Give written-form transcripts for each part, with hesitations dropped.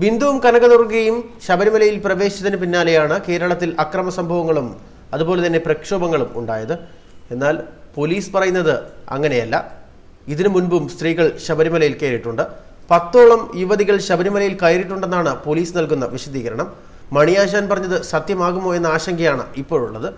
ബിന്ദുവും കനകദുർഗയും ശബരിമലയിൽ പ്രവേശിച്ചതിന് പിന്നാലെയാണ് കേരളത്തിൽ അക്രമ സംഭവങ്ങളും അതുപോലെ തന്നെ പ്രക്ഷോഭങ്ങളും ഉണ്ടായത്. എന്നാൽ പോലീസ് പറയുന്നത് അങ്ങനെയല്ല. ഇതിനു മുൻപും സ്ത്രീകൾ ശബരിമലയിൽ കയറിയിട്ടുണ്ട്. 10ഓളം യുവതികൾ ശബരിമലയിൽ കയറിയിട്ടുണ്ടെന്നാണ് പോലീസ് നൽകുന്ന വിശദീകരണം. മണിയാശാൻ പറഞ്ഞത് സത്യമാകുമോ എന്ന ആശങ്കയാണ് ഇപ്പോഴുള്ളത്.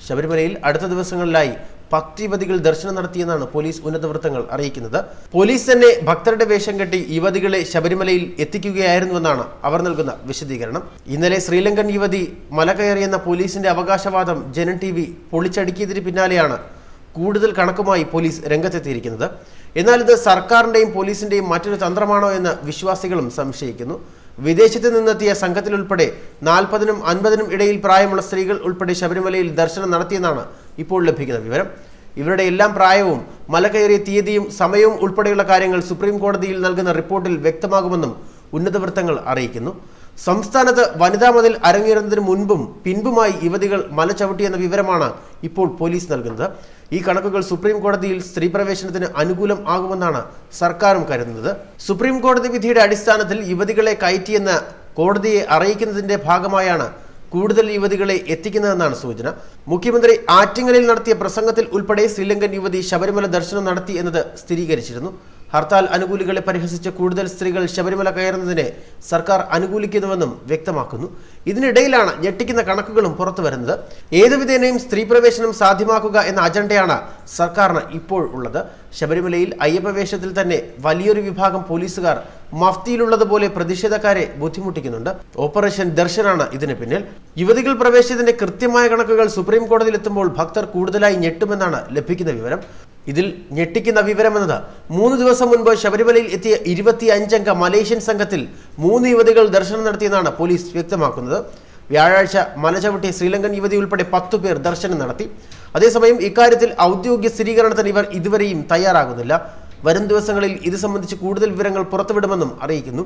ശബരിമലയിൽ അടുത്ത ദിവസങ്ങളിലായി 10 യുവതികൾ ദർശനം നടത്തിയെന്നാണ് പോലീസ് ഉന്നത വൃത്തങ്ങൾ അറിയിക്കുന്നത്. പോലീസ് തന്നെ ഭക്തരുടെ വേഷം കെട്ടി യുവതികളെ ശബരിമലയിൽ എത്തിക്കുകയായിരുന്നുവെന്നാണ് അവർ നൽകുന്ന വിശദീകരണം. ഇന്നലെ ശ്രീലങ്കൻ യുവതി മല കയറിയെന്ന പോലീസിന്റെ അവകാശവാദം ജനം TV പൊളിച്ചടുക്കിയതിന് പിന്നാലെയാണ് കൂടുതൽ കണക്കുമായി പോലീസ് രംഗത്തെത്തിയിരിക്കുന്നത്. എന്നാൽ ഇത് സർക്കാരിന്റെയും പോലീസിന്റെയും മറ്റൊരു തന്ത്രമാണോ എന്ന് വിശ്വാസികളും സംശയിക്കുന്നു. വിദേശത്ത് നിന്നെത്തിയ സംഘത്തിലുൾപ്പെടെ 40നും 50നും ഇടയിൽ പ്രായമുള്ള സ്ത്രീകൾ ഉൾപ്പെടെ ശബരിമലയിൽ ദർശനം നടത്തിയെന്നാണ് ഇപ്പോൾ ലഭിക്കുന്ന വിവരം. ഇവരുടെ എല്ലാം പ്രായവും മല കയറിയ തീയതിയും സമയവും ഉൾപ്പെടെയുള്ള കാര്യങ്ങൾ സുപ്രീം കോടതിയിൽ നൽകുന്ന റിപ്പോർട്ടിൽ വ്യക്തമാകുമെന്നും ഉന്നത വൃത്തങ്ങൾ അറിയിക്കുന്നു. സംസ്ഥാനത്ത് വനിതാ മതിൽ അരങ്ങേറുന്നതിന് മുൻപും പിൻപുമായി യുവതികൾ മല ചവിട്ടിയെന്ന വിവരമാണ് ഇപ്പോൾ പോലീസ് നൽകുന്നത്. ഈ കണക്കുകൾ സുപ്രീം കോടതിയിൽ സ്ത്രീ പ്രവേശനത്തിന് അനുകൂലം ആകുമെന്നാണ് സർക്കാരും കരുതുന്നത്. സുപ്രീം കോടതി വിധിയുടെ അടിസ്ഥാനത്തിൽ യുവതികളെ കയറ്റിയെന്ന് കോടതിയെ അറിയിക്കുന്നതിന്റെ ഭാഗമായാണ് കൂടുതൽ യുവതികളെ എത്തിക്കുന്നതെന്നാണ് സൂചന. മുഖ്യമന്ത്രി ആറ്റിങ്ങലിൽ നടത്തിയ പ്രസംഗത്തിൽ ഉൾപ്പെടെ ശ്രീലങ്കൻ യുവതി ശബരിമല ദർശനം നടത്തി എന്നത് സ്ഥിരീകരിച്ചിരുന്നു. ഹർത്താൽ അനുകൂലികളെ പരിഹസിച്ച കൂടുതൽ സ്ത്രീകൾ ശബരിമല കയറുന്നതിനെ സർക്കാർ അനുകൂലിക്കുന്നുവെന്നും വ്യക്തമാക്കുന്നു. ഇതിനിടയിലാണ് ഞെട്ടിക്കുന്ന കണക്കുകളും പുറത്തു വരുന്നത്. ഏതുവിധേനയും സ്ത്രീ പ്രവേശനം സാധ്യമാക്കുക എന്ന അജണ്ടയാണ് സർക്കാരിന് ഇപ്പോൾ ഉള്ളത്. ശബരിമലയിൽ അയ്യപ്പ വേഷത്തിൽ തന്നെ വലിയൊരു വിഭാഗം പോലീസുകാർ മഫ്തിയിലുള്ളതുപോലെ പ്രതിഷേധക്കാരെ ബുദ്ധിമുട്ടിക്കുന്നുണ്ട്. ഓപ്പറേഷൻ ദർശനാണ് ഇതിന് പിന്നിൽ. യുവതികൾ പ്രവേശിച്ചതിന്റെ കൃത്യമായ കണക്കുകൾ സുപ്രീം കോടതിയിലെത്തുമ്പോൾ ഭക്തർ കൂടുതലായി ഞെട്ടുമെന്നാണ് ലഭിക്കുന്ന വിവരം. ഇതിൽ ഞെട്ടിക്കുന്ന വിവരമെന്നത് 3 ദിവസം മുൻപ് ശബരിമലയിൽ എത്തിയ 25 അംഗ മലേഷ്യൻ സംഘത്തിൽ 3 യുവതികൾ ദർശനം നടത്തിയെന്നാണ് പോലീസ് വ്യക്തമാക്കുന്നത്. വ്യാഴാഴ്ച മല ചവിട്ടിയ ശ്രീലങ്കൻ യുവതി ഉൾപ്പെടെ 10 പേർ ദർശനം നടത്തി. അതേസമയം ഇക്കാര്യത്തിൽ ഔദ്യോഗിക സ്ഥിരീകരണത്തിന് ഇവർ ഇതുവരെയും തയ്യാറാകുന്നില്ല. വരും ദിവസങ്ങളിൽ ഇത് സംബന്ധിച്ച് കൂടുതൽ വിവരങ്ങൾ പുറത്തുവിടുമെന്നും അറിയിക്കുന്നു.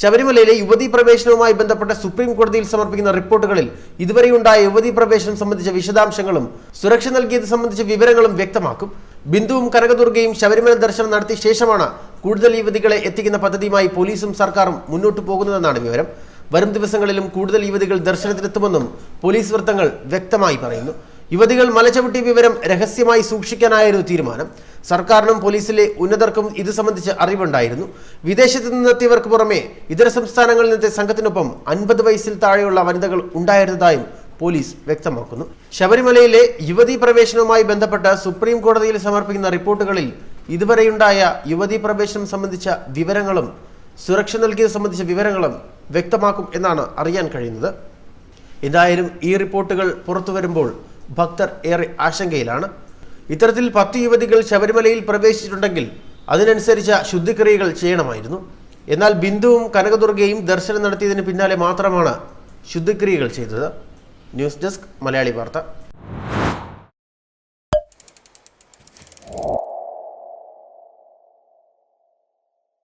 ശബരിമലയിലെ യുവതീ പ്രവേശനവുമായി ബന്ധപ്പെട്ട സുപ്രീം കോടതിയിൽ സമർപ്പിക്കുന്ന റിപ്പോർട്ടുകളിൽ ഇതുവരെയുണ്ടായ യുവതീ പ്രവേശനം സംബന്ധിച്ച വിശദാംശങ്ങളും സുരക്ഷ നൽകിയത് സംബന്ധിച്ച വിവരങ്ങളും വ്യക്തമാക്കും. ബിന്ദുവും കനകദുർഗയും ശബരിമല ദർശനം നടത്തിയ ശേഷമാണ് കൂടുതൽ യുവതികളെ എത്തിക്കുന്ന പദ്ധതിയുമായി പോലീസും സർക്കാരും മുന്നോട്ടു പോകുന്നതെന്നാണ് വിവരം. വരും ദിവസങ്ങളിലും കൂടുതൽ യുവതികൾ ദർശനത്തിനെത്തുമെന്നും പോലീസ് വൃത്തങ്ങൾ വ്യക്തമായി പറയുന്നു. യുവതികൾ മലചവിട്ടിയ വിവരം രഹസ്യമായി സൂക്ഷിക്കാനായിരുന്നു തീരുമാനം. സർക്കാരിനും പോലീസിലെ ഉന്നതർക്കും ഇത് സംബന്ധിച്ച് അറിവുണ്ടായിരുന്നു. വിദേശത്ത് നിന്നെത്തിയവർക്ക് പുറമെ ഇതര സംസ്ഥാനങ്ങളിൽ നിന്നെത്തിയ സംഘത്തിനൊപ്പം 50 വയസ്സിൽ താഴെയുള്ള വനിതകൾ ഉണ്ടായിരുന്നതായും പോലീസ് വ്യക്തമാക്കുന്നു. ശബരിമലയിലെ യുവതീ പ്രവേശനവുമായി ബന്ധപ്പെട്ട് സുപ്രീം കോടതിയിൽ സമർപ്പിക്കുന്ന റിപ്പോർട്ടുകളിൽ ഇതുവരെയുണ്ടായ യുവതീ പ്രവേശനം സംബന്ധിച്ച വിവരങ്ങളും സുരക്ഷ നൽകിയത് സംബന്ധിച്ച വിവരങ്ങളും വ്യക്തമാക്കും എന്നാണ് അറിയാൻ കഴിയുന്നത്. എന്തായാലും ഈ റിപ്പോർട്ടുകൾ പുറത്തു വരുമ്പോൾ ഭക്തർ ഏറെ ആശങ്കയിലാണ്. ഇത്തരത്തിൽ 10 യുവതികൾ ശബരിമലയിൽ പ്രവേശിച്ചിട്ടുണ്ടെങ്കിൽ അതിനനുസരിച്ച ശുദ്ധിക്രിയകൾ ചെയ്യണമായിരുന്നു. എന്നാൽ ബിന്ദുവും കനകദുർഗയും ദർശനം നടത്തിയതിന് പിന്നാലെ മാത്രമാണ് ശുദ്ധിക്രിയകൾ ചെയ്തത്. ന്യൂസ് ഡെസ്ക് മലയാളി വാർത്ത.